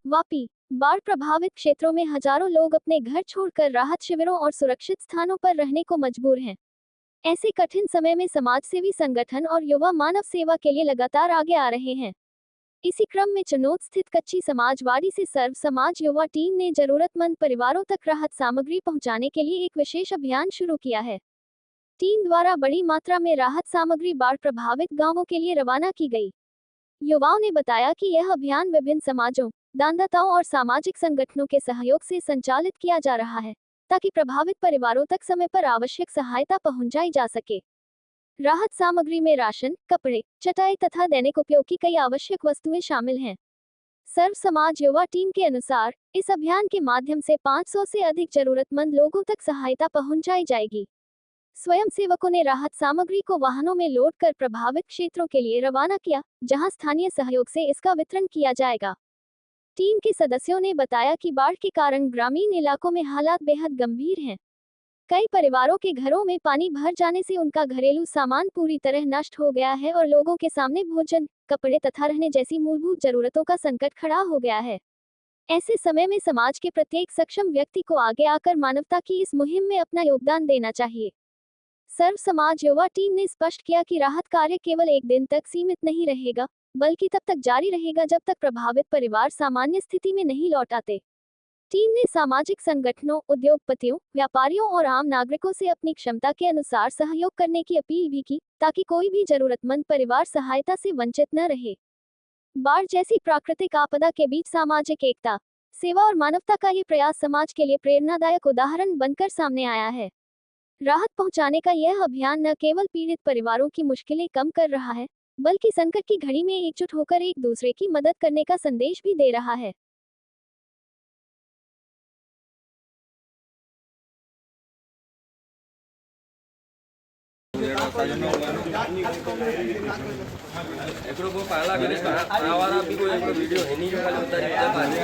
वापी बाढ़ प्रभावित क्षेत्रों में हजारों लोग अपने घर छोड़कर राहत शिविरों और सुरक्षित स्थानों पर रहने को मजबूर हैं। ऐसे कठिन समय में समाजसेवी संगठन और युवा मानव सेवा के लिए लगातार आगे आ रहे हैं। इसी क्रम में चनोद स्थित कच्ची समाजवाड़ी से सर्व समाज युवा टीम ने जरूरतमंद परिवारों तक राहत सामग्री पहुंचाने के लिए एक विशेष अभियान शुरू किया है। टीम द्वारा बड़ी मात्रा में राहत सामग्री बाढ़ प्रभावित गांवों के लिए रवाना की गई। युवाओं ने बताया कि यह अभियान विभिन्न समाजों, दानदाताओं और सामाजिक संगठनों के सहयोग से संचालित किया जा रहा है, ताकि प्रभावित परिवारों तक समय पर आवश्यक सहायता पहुंचाई जा सके। राहत सामग्री में राशन, कपड़े, चटाई तथा दैनिक उपयोग की कई आवश्यक वस्तुएं शामिल हैं। सर्व समाज युवा टीम के अनुसार इस अभियान के माध्यम से 500 से अधिक जरूरतमंद लोगों तक सहायता पहुंचाई जाएगी। स्वयंसेवकों ने राहत सामग्री को वाहनों में लोड कर प्रभावित क्षेत्रों के लिए रवाना किया, जहां स्थानीय सहयोग से इसका वितरण किया जाएगा। टीम के सदस्यों ने बताया कि बाढ़ के कारण ग्रामीण इलाकों में हालात बेहद गंभीर हैं। कई परिवारों के घरों में पानी भर जाने से उनका घरेलू सामान पूरी तरह नष्ट हो गया है और लोगों के सामने भोजन, कपड़े तथा रहने जैसी मूलभूत जरूरतों का संकट खड़ा हो गया है। ऐसे समय में समाज के प्रत्येक सक्षम व्यक्ति को आगे आकर मानवता की इस मुहिम में अपना योगदान देना चाहिए। सर्व समाज युवा टीम ने स्पष्ट किया कि राहत कार्य केवल एक दिन तक सीमित नहीं रहेगा, बल्कि तब तक जारी रहेगा जब तक प्रभावित परिवार सामान्य स्थिति में नहीं लौट आते। टीम ने सामाजिक संगठनों, उद्योगपतियों, व्यापारियों और आम नागरिकों से अपनी क्षमता के अनुसार सहयोग करने की अपील भी की, ताकि कोई भी जरूरतमंद परिवार सहायता से वंचित न रहे। बाढ़ जैसी प्राकृतिक आपदा के बीच सामाजिक एकता, सेवा और मानवता का ये प्रयास समाज के लिए प्रेरणादायक उदाहरण बनकर सामने आया है। राहत पहुंचाने का यह अभियान न केवल पीड़ित परिवारों की मुश्किलें कम कर रहा है, बल्कि संकट की घड़ी में एकजुट होकर एक दूसरे की मदद करने का संदेश भी दे रहा है। एकड़ो को पहला गणेश आवारा भी कोई एकड़ो वीडियो है नहीं जो खाली उतारी उतार पानी से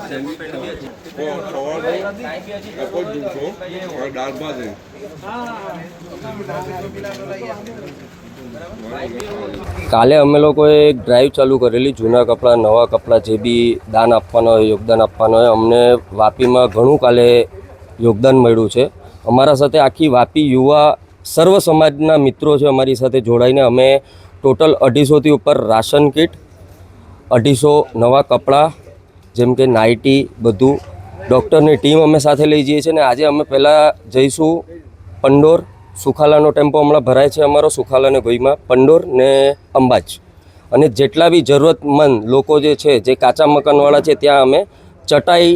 सेल्फी पेंट भी अच्छी वो सवाल है को दूसरो और दाल भात है। કાલે અમે લોકોએ એક ડ્રાઈવ ચાલુ કરેલી જૂના કપડાં નવા કપડાં જે બી દાન આપવાનો હોય યોગદાન આપવાનો હોય અમને વાપીમાં ઘણું કાલે યોગદાન મળ્યું છે। અમારા સાથે આખી વાપી યુવા સર્વ સમાજના મિત્રો છે અમારી સાથે જોડાઈને અમે ટોટલ 250થી ઉપર રાશન કીટ 250 નવા કપડાં જેમ કે નાઇટી બધું ડૉક્ટરની ટીમ અમે સાથે લઈ જઈએ છીએ અને આજે અમે પહેલાં જઈશું પંડોર સુખાલાનો ટેમ્પો હમણાં ભરાય છે અમારો સુખાલાને ગોઈમાં પંડોર ને અંબાજ અને જેટલા બી જરૂરતમંદ લોકો જે છે જે કાચા મકાનવાળા છે ત્યાં અમે ચટાઈ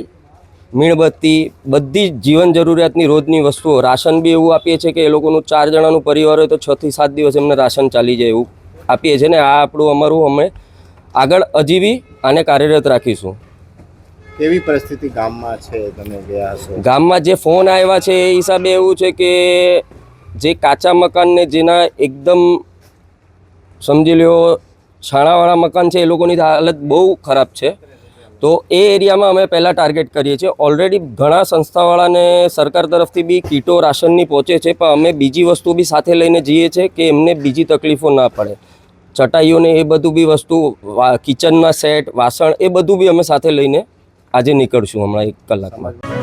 મીણબત્તી બધી જીવન જરૂરિયાતની રોજની વસ્તુઓ રાશન બી એવું આપીએ છીએ કે એ લોકોનું 4 જણાનું પરિવાર હોય તો 6 થી 7 દિવસ એમને રાશન ચાલી જાય એવું આપીએ છીએ ને આ આપણું અમારું અમે આગળ હજી બી આને કાર્યરત રાખીશું। કેવી પરિસ્થિતિ ગામમાં છે તમે ગયા હશો? ગામમાં જે ફોન આવ્યા છે એ હિસાબે એવું છે કે જે કાચા મકાનને જેના એકદમ સમજી લ્યો છાણાવાળા મકાન છે એ લોકોની હાલત બહુ ખરાબ છે તો એ એરિયામાં અમે પહેલાં ટાર્ગેટ કરીએ છીએ। ઓલરેડી ઘણા સંસ્થાવાળાને સરકાર તરફથી બી કીટો રાશનની પહોંચે છે પણ અમે બીજી વસ્તુ બી સાથે લઈને જઈએ છીએ કે એમને બીજી તકલીફો ના પડે। ચટાઈઓને એ બધું બી વસ્તુ કિચનના સેટ વાસણ એ બધું બી અમે સાથે લઈને આજે નીકળશું હમણાં 1 કલાકમાં।